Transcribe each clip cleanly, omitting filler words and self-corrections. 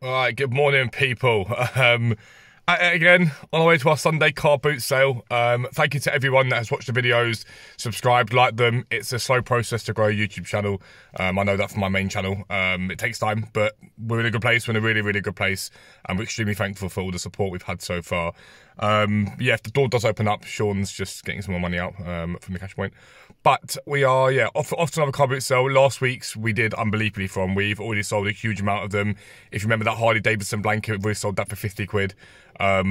All right, good morning, people. Again, on our way to our Sunday car boot sale. Thank you to everyone that has watched the videos, subscribed, liked them. It's a slow process to grow a YouTube channel. I know that from my main channel. It takes time, but we're in a good place. We're in a really, really good place. And we're extremely thankful for all the support we've had so far. Yeah, if the door does open up, Sean's just getting some more money out from the cash point. But we are, off to another car boot sale. Last week's we did unbelievably from. We've already sold a huge amount of them. If you remember that Harley Davidson blanket, we sold that for 50 quid.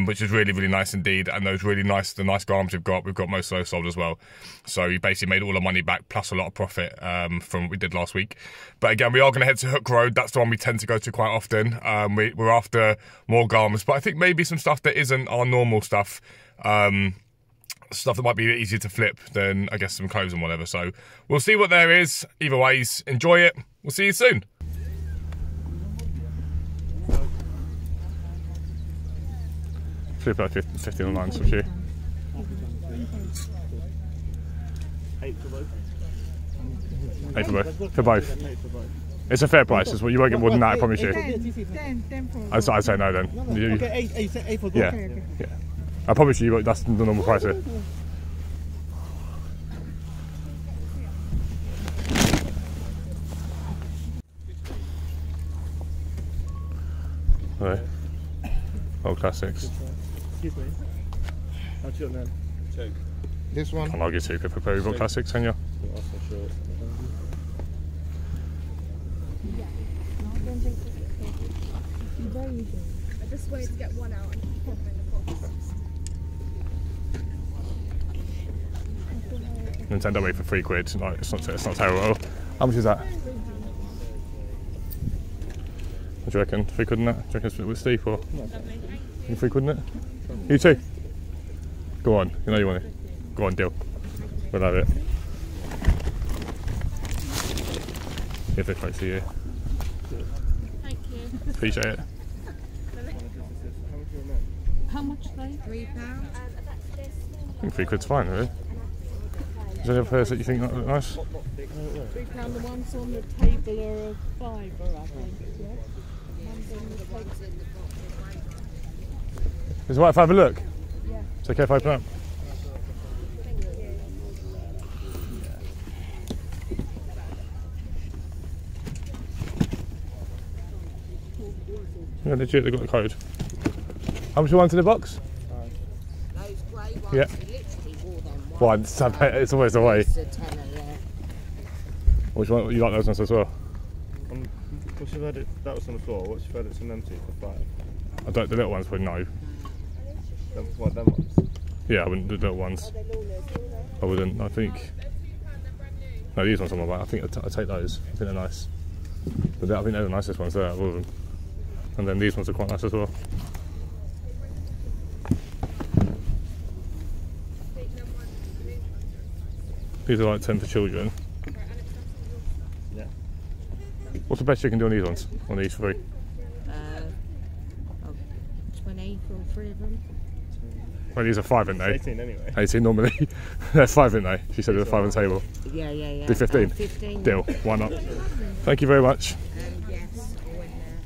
Which is really, really nice indeed. And those the nice garments we've got most of those sold as well. So we basically made all the money back plus a lot of profit from what we did last week. But again, we are going to head to Hook Road. That's the one we tend to go to quite often. We're after more garments, but I think maybe some stuff that isn't our normal stuff. Stuff that might be easier to flip than, I guess, some clothes and whatever. So we'll see what there is. Either ways, enjoy it. We'll see you soon. About 15 online, some shoe. 8 for both. 8 for both. For both. It's a fair price. It's what you won't get more than that, I promise you. 10 for I'd say no then. Okay, 8 for both. Yeah. Okay. Yeah. I promise you, that's the normal price here. Right. Old classics. Excuse me. How much you got now? 2. This one? I'll give you 2 for Pro classics, can you? I just wanted to get one out and pop them in the box. Nintendo Wii for 3 quid. No, it's not terrible. How much is that? What do you reckon? 3 quid in that? Do you reckon it's with Steve or? You 3 quid in it? You too? Go on, you know you want it. Go on, deal. We'll have it. If they're close to you. Thank you. Appreciate it. How much are they? £3. I think 3 quid's fine, really. Is there any other pairs that you think look nice? £3. The ones on the table are a fiver, I think. Yeah. Is it right if I have a look? Yeah. It's okay if I open up? Yeah, legit, they've got the code. How much you want in the box? Those grey ones, Yeah. we literally wore them Once, I bet it's always away. It's a tenner, yeah. Which one, you like those ones as well? What's your verdict? That was on the floor. What's your verdict on them two for 5? I don't, the little ones probably no. What, them ones? Yeah, I wouldn't do the little ones. I wouldn't, I think. No, these ones I'm about. I think I'd take those. I think they're nice. But I think they're the nicest ones there, all of them. And then these ones are quite nice as well. These are like 10 for children. Yeah. What's the best you can do on these ones? On these 3? 20 for all 3 of them. Well, these are 5, aren't they? 18 anyway. 18 normally. They're 5, aren't they? She said they were 5 on the table. Yeah. Do 15? 15. Deal. Why not? Thank you very much. Yes, all in there.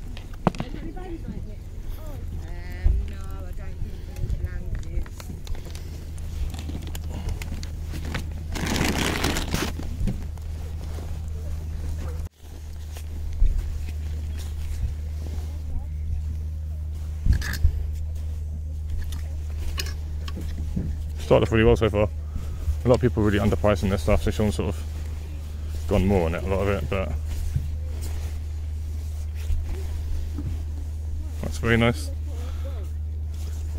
No, I don't think we landed. Started off really well so far. A lot of people are really underpricing their stuff, so Sean's sort of gone more on it, a lot of it, but that's very nice.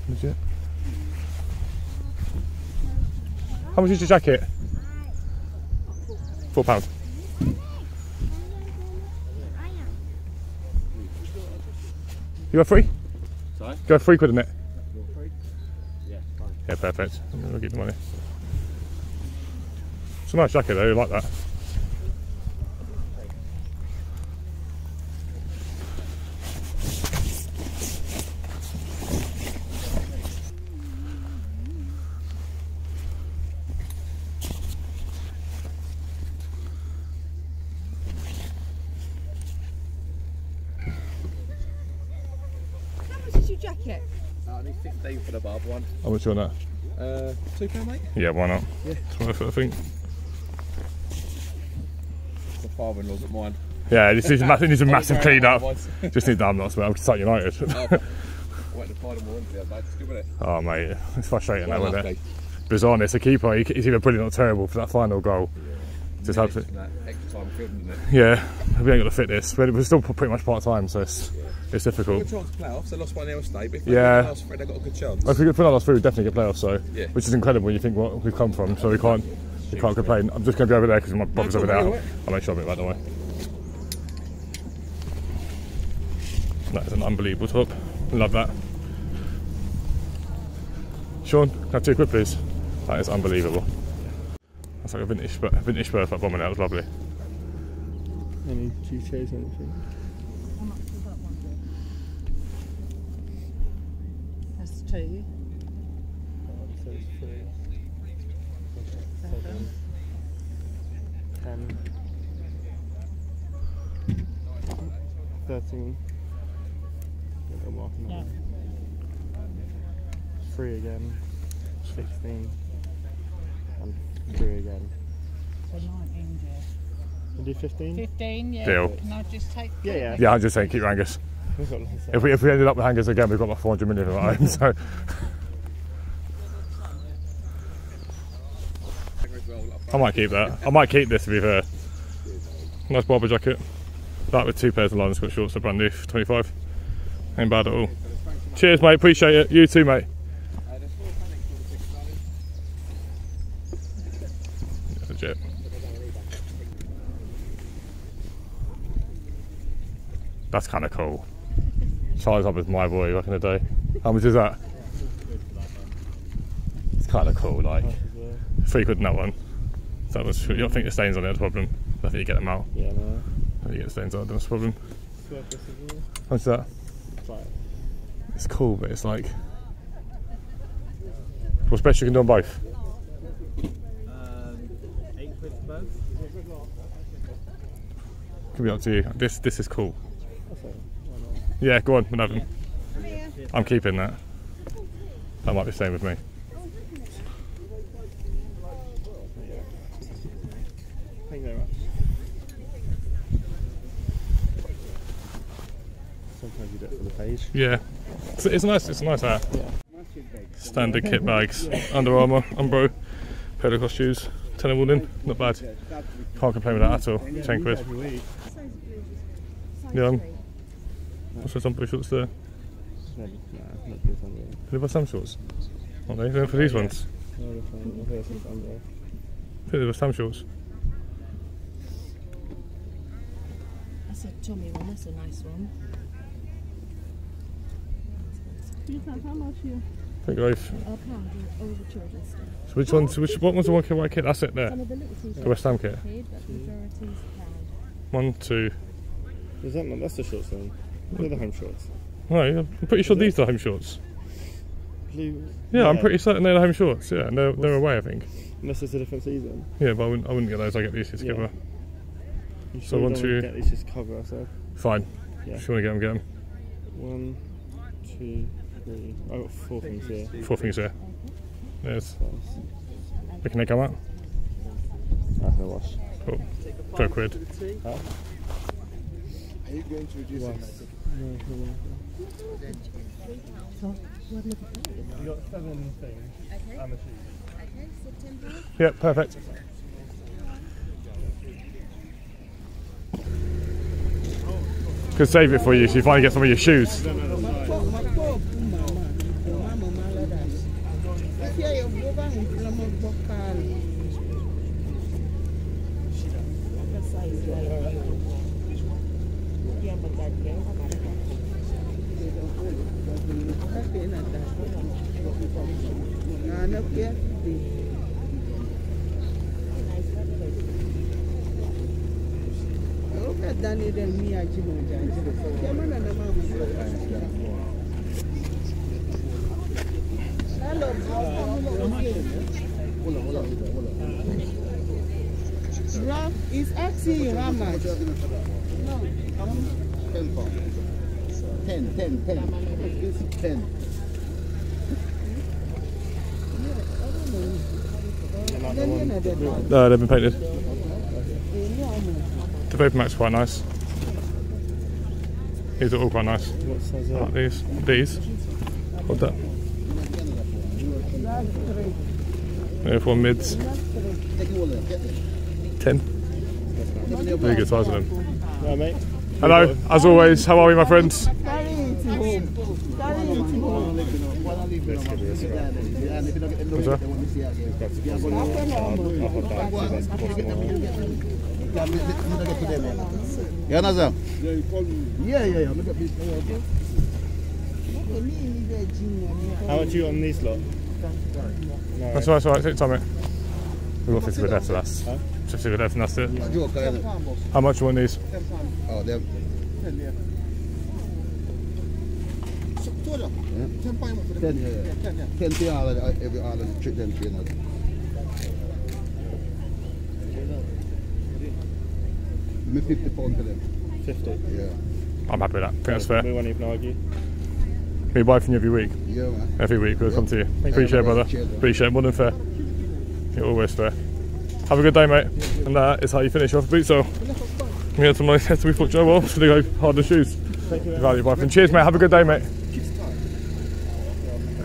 Legit. How much is your jacket? £4. You got 3? Sorry? Go 3 quid in it. Yeah, fine. Yeah, perfect. I'll get the money. It's a nice jacket though, I like that. jacket? I need 15 for the barb one. How much you on that? £2, mate? Yeah, why not? Yeah. It's worth it, I think. The father-in-law's at mine. Yeah, it needs a massive clean up. Just need that. I'm not smelling. I'm just like United. I went to find him one the other day. It's good, isn't it? Oh, mate, it's frustrating now, isn't Lovely. it? Bizarre, it's a keeper. He's either brilliant or terrible for that final goal. Just helps it. That extra time killed, didn't it? Yeah, we ain't got to fit this. We're still pretty much part time, so it's difficult. Good chance to play offs. They lost by Neil State, but if Yeah. they last three, they got a good chance. If we put our last through, we definitely get playoffs, so Yeah. which is incredible when you think what we've come from. So we can't complain. I'm just going to be over there because my brother's over there. I'll make sure I'm out the way. That is an unbelievable top. Love that. Sean, can I have 2 quid, please? That is unbelievable. That's like a vintage Spurs like bombing. That was lovely. Any two chairs or anything? How much was that one? That's 2. So it's 3, 7, 10, 13. Yeah. 3 again, 16, and 3 again. So 19, yeah. We'll do 15? 15, yeah. Deal. Can I just take? Yeah. Yeah, I'm just saying keep your hangers. We've got lots of If we ended up with hangers again, we've got like 400 million of our own. So I might keep that. I might keep this to be fair. Nice barber jacket. That with 2 pairs of line Scott shorts, are brand new for 25. Ain't bad at all. Cheers, mate. Appreciate it. You too, mate. That's legit. That's kind of cool. Size up with my boy back in the day. How much is that? It's kind of cool, like 3 quid in that one. So that was. You don't think the stains on it? That's a problem. I think you get them out. Yeah, no. I think you get the stains out. That's a problem. Surface as well. How much is that? It's like It's cool, but it's like. What's best you can do on both? 8 quid for both. Could be up to you. This is cool. That's it. Yeah, go on, we'll have them. I'm keeping that. That might be staying with me. Thank you very much. Sometimes you do it for the page. Yeah, it's nice. It's a nice hat. Yeah. Standard kit bags, Under Armour, Umbro, pair of cost shoes, tenner wooden, not bad. Can't complain with that at all. 10 quid. Yeah. What's those Umbro shorts there? Nah, not this one. They buy some shorts. Aren't they? They're for these ones. No, this one. This one's under. I think they were some shorts. That's a Tommy one, that's a nice one. How much you? I think I've. A pound all the children's stuff. So which ones? What one's the white kit? That's it there. Some of the little t-shirts The West Ham kit. paid, but the majority's a pound. 1, 2. Is that not? That's the shorts then. They're the home shorts. No, I'm pretty sure these are home shorts. Blue. Yeah, I'm pretty certain they're the home shorts. Yeah, and they're away, I think. Unless it's a different season. Yeah, but I wouldn't get those. I get these together. You So sure you one, don't two- want to get these just cover ourselves? Fine. Yeah. If you want to get them, get 1, 2, 3. I've got 4 things here. them. 4 things there. There's. First. Can they come out? That's no wash. Cool. 2 quid. Huh? Are you going to reduce Wash. it? No, no. So, what look at that? You got 7 things and the shoes. Okay, so £10. Yeah, perfect. Could save it for you so you finally get some of your shoes. He's asking you how much. £10. 10. This 10. No, they've been painted. The Paper Mac's quite nice. These are all quite nice. What size are Like these. Hold that. There's one mids. 10. Really good size of them. right, mate? Hello, as always, how are we, my friends? What's that? Yeah, Nazar. Yeah. How much are you on these lot? That's all right, take your time, mate. We've got 50 quid left, so that's 50 quid left, and that's it. How much you want these? Oh, they're 10, yeah. 10 to all of the trick them trainers. Me £50 for them. 50. Yeah. I'm happy with that. I think that's fair. We won't even argue. We buy from you every week. Yeah, man. Every week we'll come to you. Appreciate it, brother. Appreciate it. More than fair. You're always fair. Have a good day, mate. And that is how you finish off a boot sale. We had some nice tests. We thought, Joe, well, should they go harder shoes? Thank you. Value buy from. Cheers, mate. Have a good day, mate.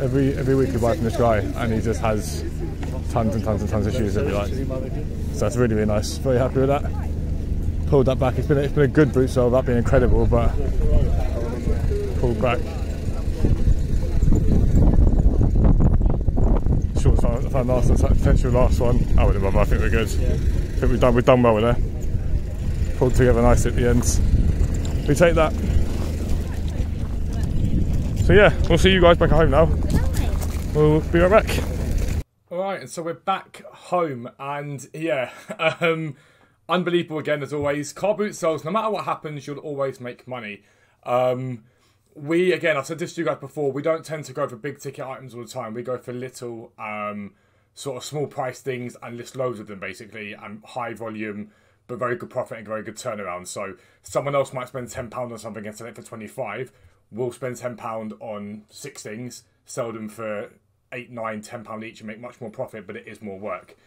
Every week we buy from this guy, and he just has tons and tons and tons of shoes that we like. So that's really, really nice. Very happy with that. Pulled that back. It's been a good boot sale, that being incredible, but pulled back. Short time last, potential last one. I wouldn't bother. I think we're good. I think we've done well with there. Pulled together nice at the ends. We take that. So yeah, we'll see you guys back at home now. We'll be right back. Alright, and so we're back home, and yeah, unbelievable again as always. Car boot sales, no matter what happens, you'll always make money. I've said this to you guys before, we don't tend to go for big ticket items all the time. We go for little, sort of small price things and list loads of them basically, and high volume, but very good profit and very good turnaround. So someone else might spend £10 on something and sell it for 25. We'll spend £10 on 6 things, sell them for £8, £9, £10 each and make much more profit, but it is more work.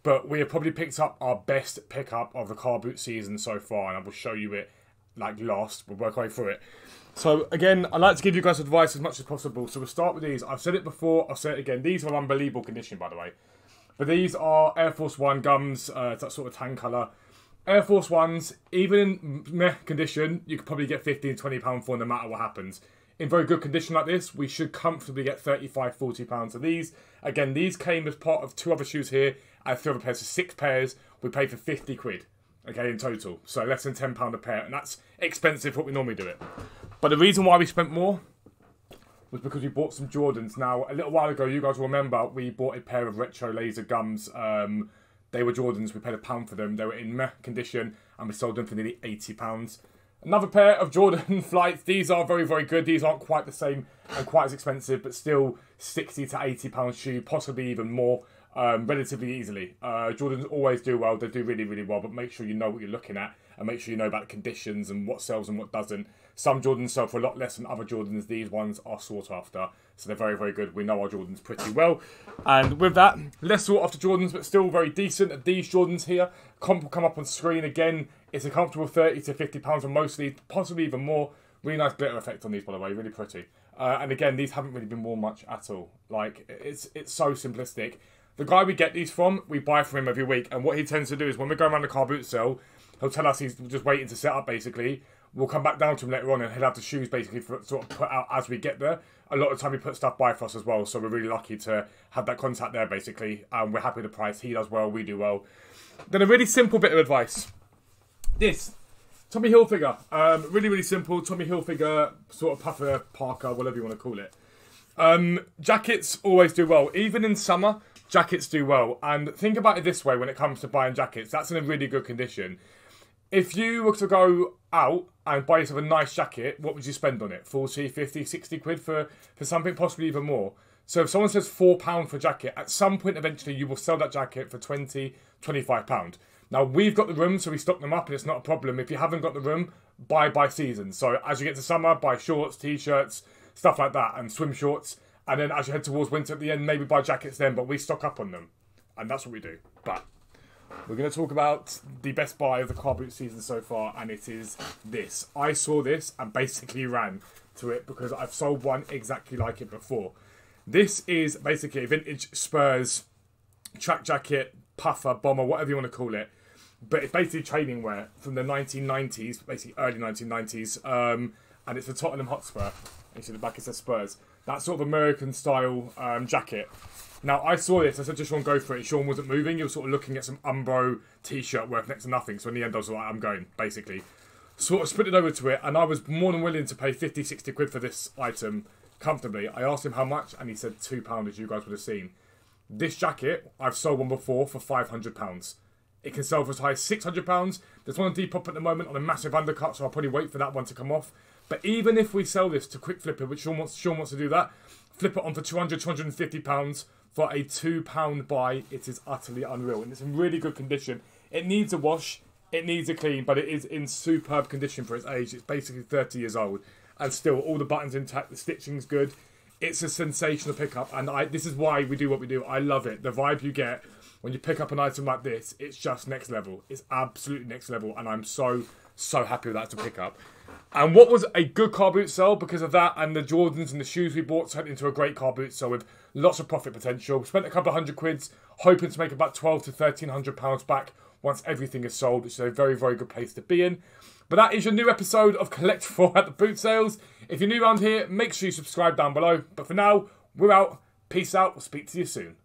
But we have probably picked up our best pickup of the car boot season so far, and I will show you it like last. We'll work our way through it. So again, I like to give you guys advice as much as possible. So we'll start with these. I've said it before, I'll say it again. These are unbelievable condition, by the way. But these are Air Force One gums. It's that sort of tan colour. Air Force Ones, even in meh condition, you could probably get £15, £20 for no matter what happens. In very good condition like this, we should comfortably get £35, £40 of these. Again, these came as part of 2 other shoes here, and 3 other pairs, so 6 pairs. We paid for 50 quid, okay, in total. So less than £10 a pair, and that's expensive for what we normally do it. But the reason why we spent more was because we bought some Jordans. Now, a little while ago, you guys will remember, we bought a pair of retro laser gums. They were Jordans, we paid £1 for them. They were in meh condition, and we sold them for nearly £80. Another pair of Jordan Flights. These are very, very good. These aren't quite the same and quite as expensive, but still £60 to £80 shoe, possibly even more, relatively easily. Jordans always do well. They do really, really well, but make sure you know what you're looking at and make sure you know about the conditions and what sells and what doesn't. Some Jordans sell for a lot less than other Jordans. These ones are sought after, so they're very, very good. We know our Jordans pretty well. And with that, less sought after Jordans, but still very decent. These Jordans here come up on screen again. It's a comfortable £30 to £50 on mostly, possibly even more. Really nice glitter effect on these, by the way, really pretty. And again, these haven't really been worn much at all. Like, it's so simplistic. The guy we get these from, we buy from him every week, and what he tends to do is when we go around the car boot sale, he'll tell us he's just waiting to set up, basically. We'll come back down to him later on and he'll have the shoes basically for, sort of put out as we get there. A lot of the time he puts stuff by for us as well, so we're really lucky to have that contact there basically. We're happy with the price. He does well, we do well. Then a really simple bit of advice. This, Tommy Hilfiger. Really, really simple. Tommy Hilfiger, sort of puffer, parka, whatever you want to call it. Jackets always do well. Even in summer, jackets do well. And think about it this way when it comes to buying jackets. That's in a really good condition. If you were to go out and buy yourself a nice jacket, what would you spend on it? 40, 50, 60 quid for something, possibly even more. So if someone says £4 for a jacket, at some point eventually you will sell that jacket for 20, £25. Now we've got the room, so we stock them up and it's not a problem. If you haven't got the room, buy by season. So as you get to summer, buy shorts, t-shirts, stuff like that, and swim shorts. And then as you head towards winter at the end, maybe buy jackets then, but we stock up on them. And that's what we do. But we're going to talk about the best buy of the car boot season so far, and it is this. I saw this and basically ran to it because I've sold one exactly like it before. This is basically a vintage Spurs track jacket, puffer, bomber, whatever you want to call it. But it's basically training wear from the 1990s, basically early 1990s. And it's the Tottenham Hotspur. You see the back, it says Spurs. That sort of American style jacket. Now, I saw this. I said to Sean, go for it. Sean wasn't moving. He was sort of looking at some Umbro t-shirt worth next to nothing. So in the end, I was like, I'm going, basically. Sort of sprinted over to it. And I was more than willing to pay 50, 60 quid for this item comfortably. I asked him how much. And he said £2, as you guys would have seen. This jacket, I've sold one before for £500. It can sell for as high as £600. There's one on Depop at the moment on a massive undercut. So I'll probably wait for that one to come off. But even if we sell this to Quick Flipper, which Sean wants to do that, flip it on for £200, £250 for a £2 buy. It is utterly unreal. And it's in really good condition. It needs a wash. It needs a clean. But it is in superb condition for its age. It's basically 30 years old. And still, all the buttons intact. The stitching's good. It's a sensational pickup. And this is why we do what we do. I love it. The vibe you get when you pick up an item like this, it's just next level. It's absolutely next level. And I'm so happy with that to pick up. And what was a good car boot sale because of that and the Jordans and the shoes we bought turned into a great car boot sale with lots of profit potential. Spent a couple of £100, hoping to make about £1,200 to £1,300 back once everything is sold, which is a very, very good place to be in. But that is your new episode of Collect 4 at the Boot Sales. If you're new around here, make sure you subscribe down below. But for now, we're out. Peace out. We'll speak to you soon.